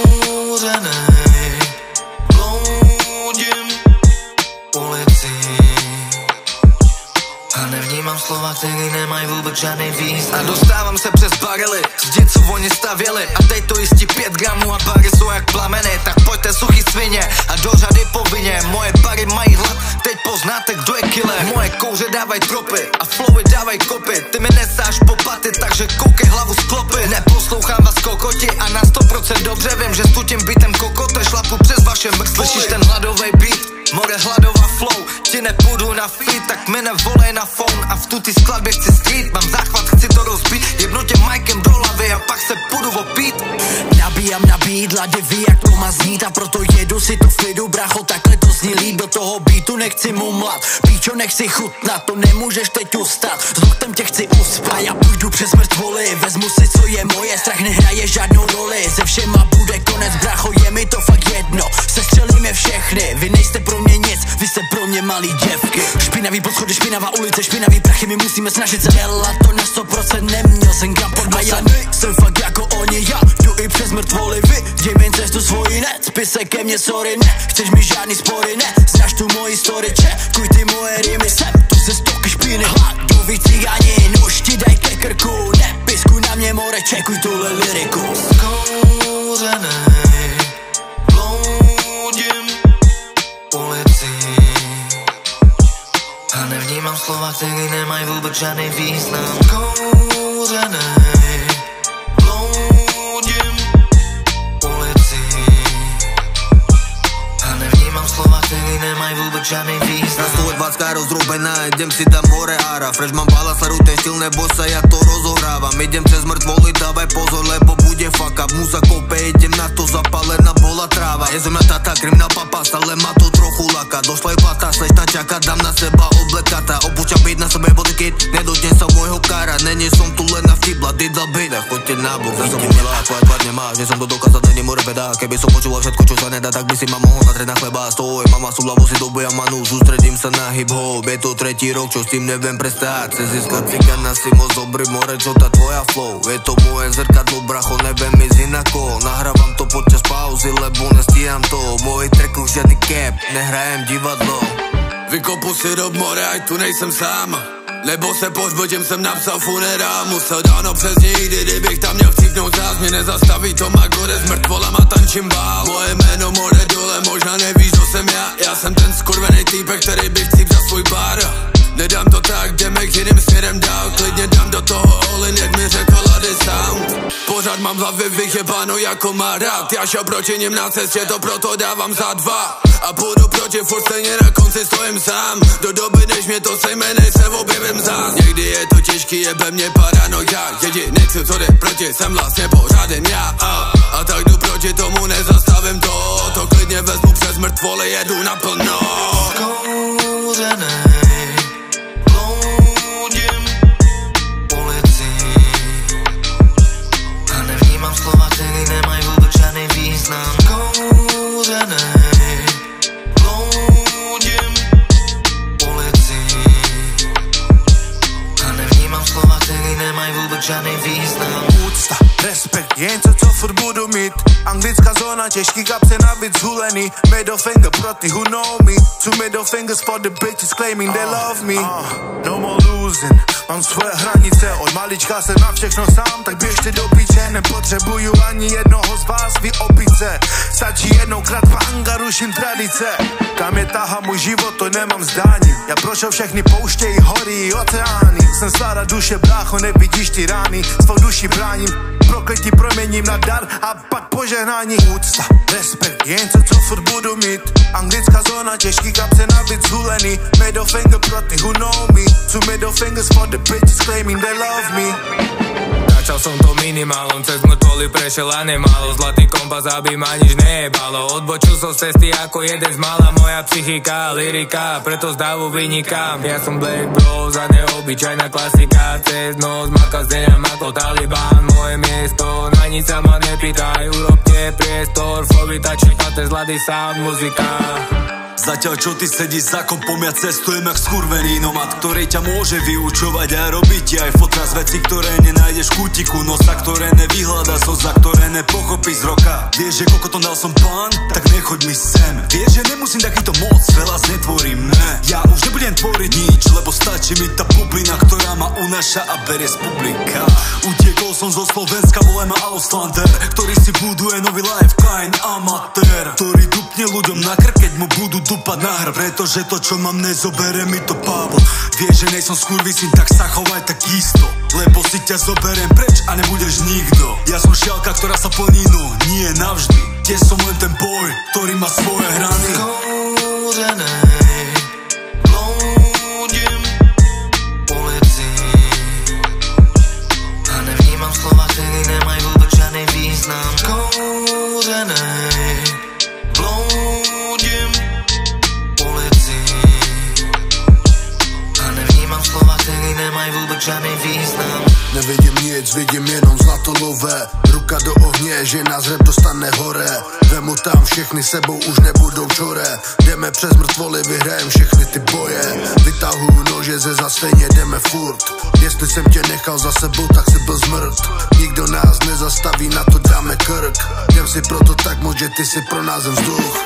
Skouřenej bloudím ulici a nevnímám slova, který nemají vůbec žádný význam. A dostávám se přes barely, zdi, co oni stavěli. A teď to jistí 5 gramů a bary jsou jak plameny. Tak pojďte suchý svině a do řady povinně. Moje bary mají hlad, teď poznáte, kdo je killer. Moje kouře dávaj tropy a flowy dávaj kopy. Ty mi nesáš po paty, takže koukej hlavu sklopy. Neposlouchám vás kokoti a na 100% dobře vím, že s tu tím bytem kokote šlapu přes vaše mrtvoly. Slyšíš ten hladovej beat, more hladová flow. Ti nepůjdu na feed, tak mi nevolej na phone. A v tutý skladbě chci street, mám záchvat, chci to rozbít. Jebnu tě majkem do hlavy a pak se půjdu opít. Nabíjam na beat, ladivý jak to má znít. A proto jedu si to v klidu, bracho, takhle to zní líp. Do toho beatu nechci mumlat, píčo nechci chutnat. To nemůžeš teď ustát, s loktem tě chci uspat. A já půjdu přes mrtvoly, vezmu si co je moje. Strach nehraje žádnou roli, se všema bude konec, bracho, je mi to fakt jedno. Sestřelíme všechny, vy nejste pro mě nic, vy jste pro mě malý děvky. Špinavý podchody, špinavá ulice, špinavý prachy, my musíme snažit se dělat to na 100%. Neměl jsem gram pod a já nejsem fakt jako oni, já jdu i přes mrtvoly. Vy, dej mi cestu svoji, ne, spí se ke mně, sorry, ne, chceš mi žádný spory, ne, znáš tu moji story, čekuj ty moje rýmy, sem, tu se stoky špíny, hladoví cigáni, nůž ti daj ke krku, ne, piskuj na mě more, čekuj tuhle liriku. Skouřenej bloudím ulici a nevnímám slova, který nemají vůbec žádný význam. Skouřenej bloudím ulici a nevnímám slova, který nemají vůbec žádný význam. Na 120 rozrobená, idem si tam more ára. Fresh mám bala, sleduj ten štýl, nebo sa ja to rozohrávam. Idem přes mrtvoly, dávaj pozor, lebo bude fuck up. Muza kope, idem na to, zapálená bola tráva. Je zem na tata, kriminál papa, stále ma to trochu laka. Došla i plata, slečna čaká, dám na seba oblekata. Opúšťam byť na sebe body kit, nedotknem sa môjho kára. Není som tu len na vtipla, didla byda, choďte nabok. Za som umila, tvoje tvár nemáš, nie som to dokázať, není more beda. Keby som počúval všetko, čo sa nedá, tak by si ma mohol natrieť na chleba. Stoj, mama sú hlavu si dobujam manu, sústredím sa na hip-hop. Je to 3. rok, čo s tým neviem prestať. Chce získať cigana, si moc dobrý, more, čo tá tvoja flow. Je to moje zrkadlo, bracho, neviem ísť inako. Nahrávam to počas pauzy, lebo nestíham to. Mojich trackoch žiadny cap, nehrajem divadlo. Vykopu si rob more, ať tu nejsem sám. Lebo se pohřbotím, jsem napsal funerál. Musel dáno přes nikdy, kdybych tam měl chcípnout zás. Mě nezastaví to Magore, s mrtvolama tančím bál. Moje jméno more dole, možná nevíš, kdo jsem já jsem ten skurvený týpek, který bych chcíp za svůj bar. Nedám to tak, jdeme k jiným směrem dál. Klidně dám do toho all-in, jak mi řekl Lady Sound. Pořád mám v hlavě vyjebáno jako má rád. Já šel proti nim na cestě, to proto dávám za 2. A půjdu proti, furt stejně na konci stojím sám. Do doby, než mě to sejme, než se objevím zás. Někdy je to těžký, jebe mě paranoja. Jediný, co jde proti, jsem vlastně pořádem já. A tak jdu proti tomu, nezastavím to. To klidně vezmu přes mrtvoly, jedu naplno. Skouřenej bloudím ulici a nevnímám slova, který nemají vůbec žádný význam. Skouřenej bloudím ulici a nevnímám slova, který nemají vůbec žádný význam. Úcta, respekt, je něco, co furt budu mít. Anglická zóna, těžký kapse navíc zhulený. Middle finger pro ty who know me. Two middle fingers for the bitches claiming they love me. No more losing, mám svoje hranice. Od malička jsem na všechno sám, tak běžte do piče. Nepotřebuju ani jednoho z vás, vy opice. Stačí jednokrát panga, ruším tradice. Kam je tahá můj život, to nemám zdání. Já prošel všechny pouště i hory i oceány. Jsem stará duše, brácho, nevidíš ty rány. Svou duši bráním, prokletí proměním na dar a pak požehnání. Úcta, respekt, je něco, co furt budu mít. Anglická zóna, těžký kapse navíc zhulený. Middle finger pro ty who know me. Two middle fingers for the bitches claiming they love me. Začal som to minimálom, cez mŕtvoly prešiel a nemálo. Zlatý kompas, aby ma nič nejebalo. Odbočil som z cesty ako jeden z mála. Moja psychika, lyrika, preto z davu vynikám. Ja som Black Bros a neobyčajná klasika. Cez noc makal zdeňam ako Taliban. Moje miesto, na nič sa ma nepýtaj. Urobte priestor, flowy tačí, pate z Lady Sound muzika. Zatiaľ čo ty sedíš za kompom, ja cestujem jak skurvený nomad, ktorý ťa môže vyučovať a robiť ti aj fotra z veci, ktoré nenájdeš v kútiku nosa, ktoré nevyhľada za ktoré nepochopí z roka. Vieš, že koľko to dal som pán, tak nechoď mi sem. Vieš, že nemusím takýto moc, veľa znetvorím, ne. Ja už nebudem tvoriť nič, lebo stačí mi tá bublina, ktorá ma unáša a berie z publika. Utiekol som zo Slovenska, volaj ma Auslander, ktorý si buduje nový life, kain amatér, ktorý dupne ľuďom na krk, keď mu budú dupať na hr, pretože to, čo mám, nezobere mi to Pávo. Vieš, že nejsom skurvisín, tak sa chovaj tak isto, lebo si ťa zoberiem preč a nebudeš nikto. Ja som šialka, ktorá sa plní, no nie navždy. Tiež som len ten boj, ktorý má svoje hrany. Skúrenej blúdim ulici a nevnímam slova, ktoré nemajú vôbec žiadny význam. Skúrenej blúdim ulici a nevnímam slova, ktoré nemajú vôbec žiadny význam. Nevidím nic, vidím jenom zlatolové, ruka do ohně, že nás rap dostane hore. Vemu tam všechny sebou, už nebudou čoré. Jdeme přes mrtvoly, vyhrajem všechny ty boje. Vytahuju nože ze zasvěně, jdeme furt. Jestli jsem tě nechal za sebou, tak si byl zmrt. Nikdo nás nezastaví, na to dáme krk. Jdem si proto tak moc, že ty si pro nás vzduch.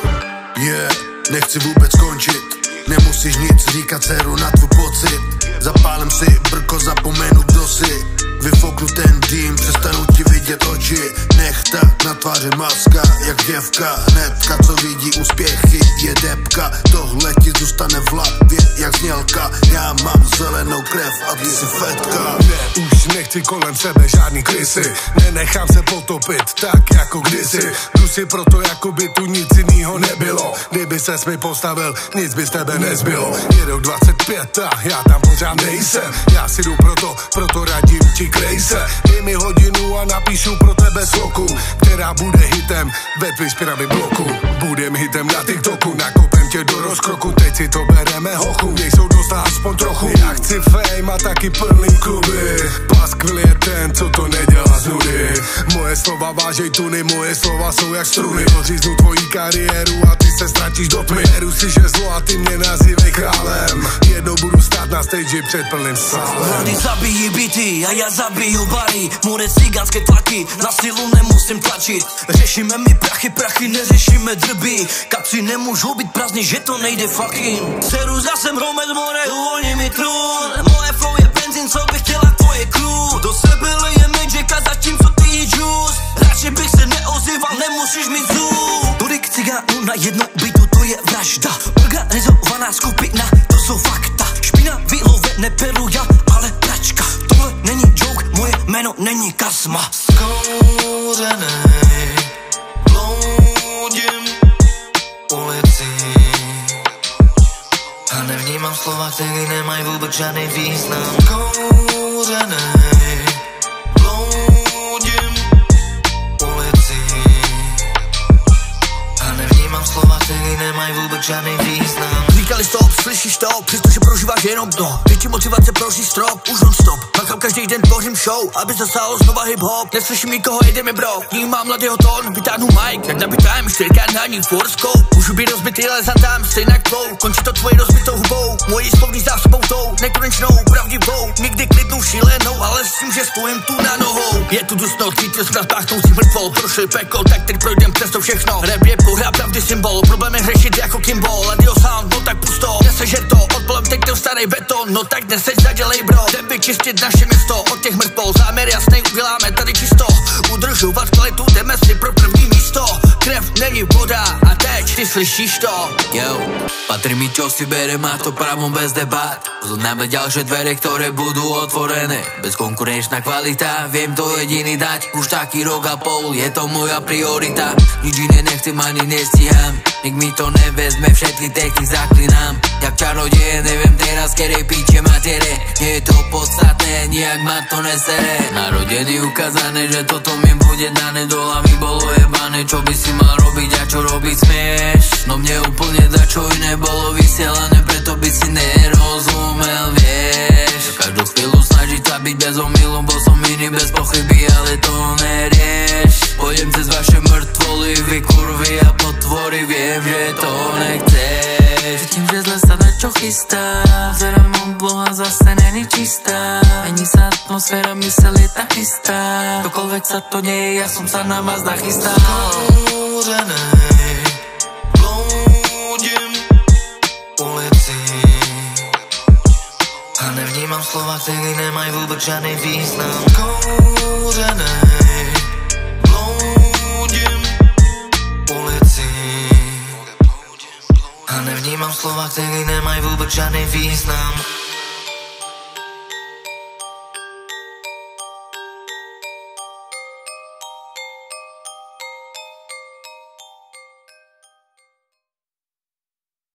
Nechci vůbec končit, nemusíš nic říkat, dceru, na tvůj pocit. Zapálem si brko, zapomenu, kdo si. Vyfouknu ten dým, přestanu ti vidět oči. Nechta na tváři maska, jak děvka. Hnedka, co vidí úspěchy, je depka. Tohle ti zůstane v hlavě, jak znělka. Já mám zelenou krev a ty si fetka. Už nechci kolem sebe žádný krysy, nenechám se potopit tak jako kdysi. Jdu si proto, jako by tu nic jinýho nebylo. Kdyby ses mi postavil, nic by z tebe nezbylo. Je rok 25 a já tam pořád nejsem. Já si jdu proto radím ti krej se. Dej mi hodinu a napíšu pro tebe sloku, která bude hitem ve tvý spiravý bloku. Budem hitem na TikToku, nakopem tě do rozkroku. Teď si to bereme hochu, nejsou dost aspoň trochu. Já chci fame a taky plný kluby. Paskvil je ten, co to nedělá z nudy. Moje slova vážej tuny, moje slova jsou jak struny. Odříznu tvojí kariéru a ty se ztratíš do tmy. Beru si, že zlo a ty mě nazývej králem. Jednou budu stát na stage před plným sálem. Oni zabijí byty a já zabiju bary. More cigánské tlaky, na silu nemusím tlačit. Řešíme mi prachy, neřešíme drby. Kapci nemůžou být prázdný, že to nejde fucking. Dceru zase hromed more, uvolní mi trůn. Moje flow je benzín, co by chtěla tvoje crew. Do sebe leje Majacka, zatímco ty jí juice. Radši bych se neozýval, nemusíš mít zoom. Tolik cigánů na jednu bytu, to je vražda. Organizovaná skupina, to jsou fakta. Špina vylove, neperu já, ale pračka. Tohle není joke, moje jméno není Kasma. Skouřenej bloudím ulici a nevnímám slova, které nemají vůbec žádný význam. Skouřenej bloudím ulici a nevnímám slova, které nemají vůbec žádný význam. Říkali stop, slyšíš to, přestože prožíváš jenom dno. Větší motivace prožít strop, už non stop. Makám každý den, tvořím show, aby zasáhlo znova hip-hop. Neslyším nikoho, jedeme bro. Vnímám mladýho tón, vytáhnu mic, jak nabitám, 4x na ní forskou. Můžu být rozbitý, ale zadám stejně jak tlou. Končí to tvojí rozbitou hubou, mojí slovní zásobou tou nekonečnou, pravdivou. Nikdy klidnou, šílenou, ale s tím, že stojím tu na nohou. Je tu dusno, cítil jsem páchnoucí mrtvol. Prošli peklo, tak teď projdem přes to všechno. Rap je pohra, pravdy symbol, problém je řešit jako Kimball. Radio sound, no tak pusto, nesežer to, odpolem teď ten starý beton. No tak neseď, zadělej bro, jdem vyčistit naše město. Od těch mrtvol, záměr jasnej, uděláme tady čisto. Udržovat kvalitu, jdeme si pro první místo. Krev není voda a teď ty slyšíš to. Yo, patrí mi čo si berem a to pravom bez debat. Zhodnáme ďalšie dvere, ktoré budú otvorené. Bezkonkurenčná kvalita, viem to jediný dať. Už taký rok a pol, je to moja priorita. Nič iné nechcem ani nestíham. Nik mi to nevezme, všetky techny zaklinám. Jak čarodeje, neviem teraz, kerej píče matere. Nie je to podstatné, nijak ma to nesere. Narodený ukázané, že toto mi bude dané. Do hlavy bolo jebané, čo by si mal robiť a čo robiť smieš. No mne úplne dačo iné bolo vysielané, preto by si nerozumel, vieš. Každú chvíľu snažiť sa byť bez omylu, bol som iný bez pochyby, ale to nerieš. Pojdem cez vaše mŕtvoly, vy kurvy a potvory, viem, že to nechceš. chystá. Zerám obloha zase není čistá. Mení sa atmosféra, mysel je tak chystá. Dokoľvek sa to nie je, ja som sa na vás nachystal. Skúrenej bloudím ulici a nevnímam slova, které nemají vůbec žádný význam. Skúrenej bloudím ulici a nevnímam slova, které nemají vůbec žádný význam.